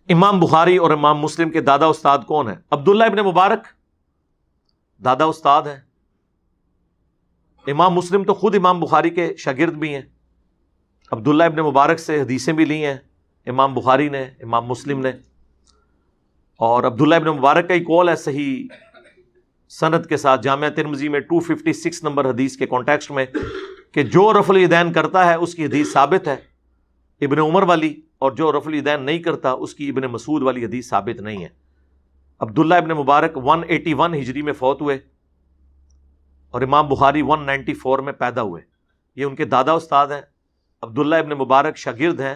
امام بخاری اور امام مسلم کے دادا استاد کون ہیں؟ عبداللہ ابن مبارک دادا استاد ہیں. امام مسلم تو خود امام بخاری کے شاگرد بھی ہیں. عبداللہ ابن مبارک سے حدیثیں بھی لی ہیں امام بخاری نے، امام مسلم نے. اور عبداللہ ابن مبارک کا ہی قول ہے صحیح سند کے ساتھ جامعہ ترمذی میں 256 نمبر حدیث کے کانٹیکسٹ میں کہ جو رفع الیدین کرتا ہے اس کی حدیث ثابت ہے ابن عمر والی، اور جو رفع الیدین نہیں کرتا اس کی ابن مسعود والی حدیث ثابت نہیں ہے. عبداللہ ابن مبارک 181 ہجری میں فوت ہوئے اور امام بخاری 194 میں پیدا ہوئے. یہ ان کے دادا استاد ہیں. عبداللہ ابن مبارک شاگرد ہیں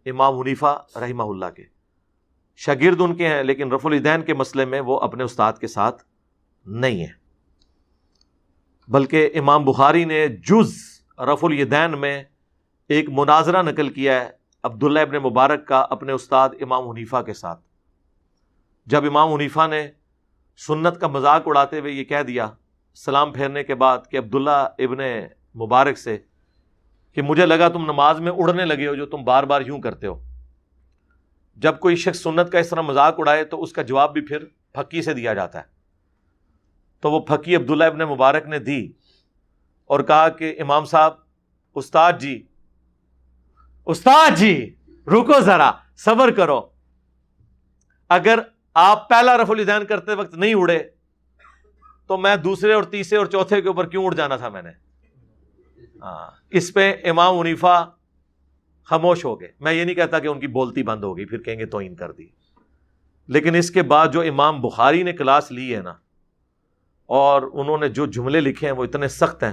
امام حنیفہ رحمہ اللہ کے، شاگرد ان کے ہیں، لیکن رفع الیدین کے مسئلے میں وہ اپنے استاد کے ساتھ نہیں ہیں. بلکہ امام بخاری نے جز رفع الیدین میں ایک مناظرہ نقل کیا ہے عبداللہ ابن مبارک کا اپنے استاد امام حنیفہ کے ساتھ. جب امام حنیفہ نے سنت کا مذاق اڑاتے ہوئے یہ کہہ دیا سلام پھیرنے کے بعد کہ عبداللہ ابن مبارک سے کہ مجھے لگا تم نماز میں اڑنے لگے ہو جو تم بار بار یوں کرتے ہو. جب کوئی شخص سنت کا اس طرح مذاق اڑائے تو اس کا جواب بھی پھر پھکی سے دیا جاتا ہے. تو وہ پھکی عبداللہ ابن مبارک نے دی اور کہا کہ امام صاحب، استاد جی رکو ذرا، صبر کرو. اگر آپ پہلا رفع الیدین کرتے وقت نہیں اڑے تو میں دوسرے اور تیسرے اور چوتھے کے اوپر کیوں اڑ جانا تھا میں نے. اس پہ امام حنیفہ خاموش ہو گئے. میں یہ نہیں کہتا کہ ان کی بولتی بند ہو گئی، پھر کہیں گے توہین کر دی، لیکن اس کے بعد جو امام بخاری نے کلاس لی ہے نا، اور انہوں نے جو جملے لکھے ہیں وہ اتنے سخت ہیں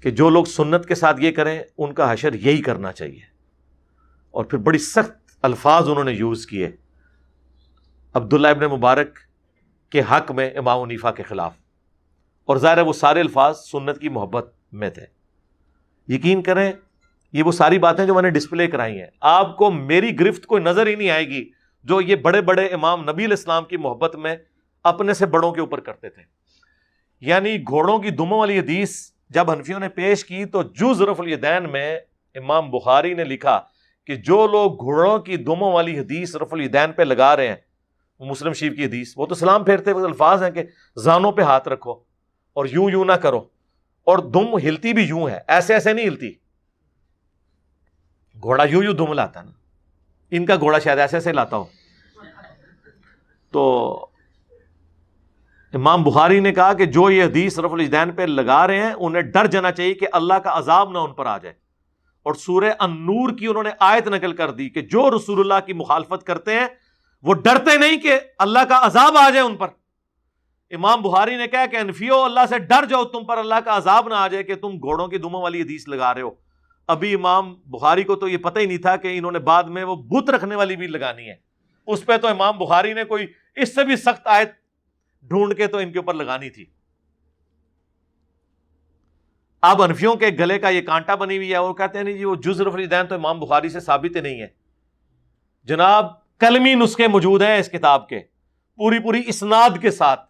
کہ جو لوگ سنت کے ساتھ یہ کریں ان کا حشر یہی کرنا چاہیے. اور پھر بڑی سخت الفاظ انہوں نے یوز کیے عبداللہ ابن مبارک کے حق میں امام حنیفہ کے خلاف، اور ظاہر ہے وہ سارے الفاظ سنت کی محبت میں تھے. یقین کریں یہ وہ ساری باتیں جو میں نے ڈسپلے کرائی ہیں، آپ کو میری گرفت کوئی نظر ہی نہیں آئے گی جو یہ بڑے بڑے امام نبی علیہ السلام کی محبت میں اپنے سے بڑوں کے اوپر کرتے تھے. یعنی گھوڑوں کی دموں والی حدیث جب حنفیوں نے پیش کی تو جز رفع الیدین میں امام بخاری نے لکھا کہ جو لوگ گھوڑوں کی دموں والی حدیث رفع الیدین پہ لگا رہے ہیں، وہ مسلم شریف کی حدیث، وہ تو سلام پھیرتے وقت الفاظ ہیں کہ زانوں پہ ہاتھ رکھو اور یوں نہ کرو، اور دم ہلتی بھی یوں ہے، ایسے ایسے نہیں ہلتی. گھوڑا یوں دم لاتا نا، ان کا گھوڑا شاید ایسے ایسے لاتا ہو. تو امام بخاری نے کہا کہ جو یہ حدیث رفع الیدین پہ لگا رہے ہیں انہیں ڈر جانا چاہیے کہ اللہ کا عذاب نہ ان پر آ جائے. اور سورہ النور کی انہوں نے آیت نقل کر دی کہ جو رسول اللہ کی مخالفت کرتے ہیں وہ ڈرتے نہیں کہ اللہ کا عذاب آ جائے ان پر. امام بخاری نے کہا کہ انفیو اللہ سے ڈر جاؤ تم پر اللہ کا عذاب نہ آ جائے کہ تم گھوڑوں کی دموں والی حدیث لگا رہے ہو. ابھی امام بخاری کو تو یہ پتہ ہی نہیں تھا کہ انہوں نے بعد میں وہ بت رکھنے والی بھی لگانی ہے. اس پہ تو امام بخاری نے کوئی اس سے بھی سخت آیت ڈھونڈ کے تو ان کے اوپر لگانی تھی. اب حنفیوں کے گلے کا یہ کانٹا بنی ہوئی ہے، وہ کہتے ہیں نہیں جی وہ جز رفع الیدین تو امام بخاری سے ثابت ہی نہیں ہے. جناب کلمی نسخے موجود ہیں اس کتاب کے پوری اسناد کے ساتھ.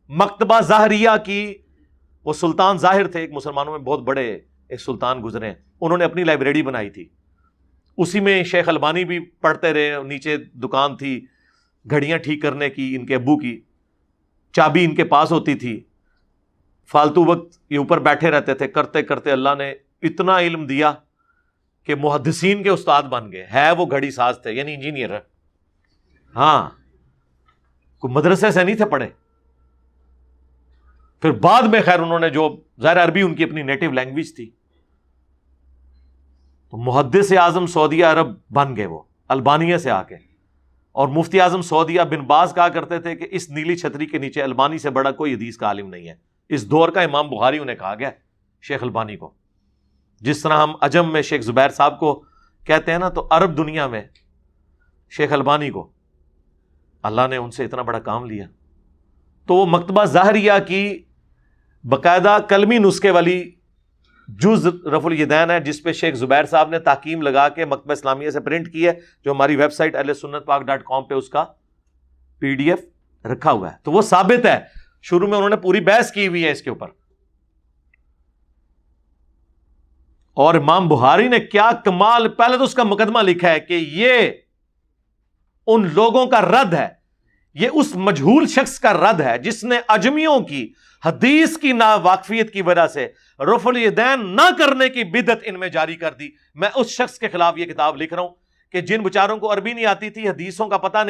مکتبہ ظاہریہ کی، وہ سلطان ظاہر تھے ایک مسلمانوں میں بہت بڑے ایک سلطان گزرے ہیں، انہوں نے اپنی لائبریری بنائی تھی، اسی میں شیخ البانی بھی پڑھتے رہے. نیچے دکان تھی گھڑیاں ٹھیک کرنے کی، ان کے ابو کی چابی ان کے پاس ہوتی تھی. فالتو وقت یہ اوپر بیٹھے رہتے تھے، کرتے کرتے اللہ نے اتنا علم دیا کہ محدثین کے استاد بن گئے. ہے وہ گھڑی ساز تھے، یعنی انجینئر. ہاں، کوئی مدرسے سے نہیں تھے پڑھے. پھر بعد میں خیر انہوں نے جو ظاہر عربی ان کی اپنی نیٹو لینگویج تھی، تو محدث اعظم سعودیہ عرب بن گئے وہ البانیہ سے آ کے. اور مفتی اعظم سعودیہ بن باز کہا کرتے تھے کہ اس نیلی چھتری کے نیچے البانی سے بڑا کوئی حدیث کا عالم نہیں ہے. اس دور کا امام بخاری انہیں کہا گیا شیخ البانی کو. جس طرح ہم عجم میں شیخ زبیر صاحب کو کہتے ہیں نا، تو عرب دنیا میں شیخ البانی کو اللہ نے ان سے اتنا بڑا کام لیا. تو وہ مکتبہ ظاہریہ کی باقاعدہ کلمی نسخے والی جز رفع الیدین ہے، جس پہ شیخ زبیر صاحب نے تحکیم لگا کے مکتبہ اسلامیہ سے پرنٹ کی ہے، جو ہماری ویب سائٹ ahlsunnatpak.com پہ اس کا PDF رکھا ہوا ہے. تو وہ ثابت ہے، شروع میں انہوں نے پوری بحث کی ہوئی ہے اس کے اوپر. اور امام بخاری نے کیا کمال، پہلے تو اس کا مقدمہ لکھا ہے کہ یہ ان لوگوں کا رد ہے، یہ اس مجہول شخص کا رد ہے جس نے اجمیوں کی حدیث کی ناواقفیت کی وجہ سے رفع الیدین نہ کرنے کی بدعت ان میں جاری کر دی۔ میں اس شخص کے خلاف یہ کتاب لکھ رہا ہوں کہ جن بچاروں کو عربی نہیں آتی تھی، حدیثوں کا پتہ نہیں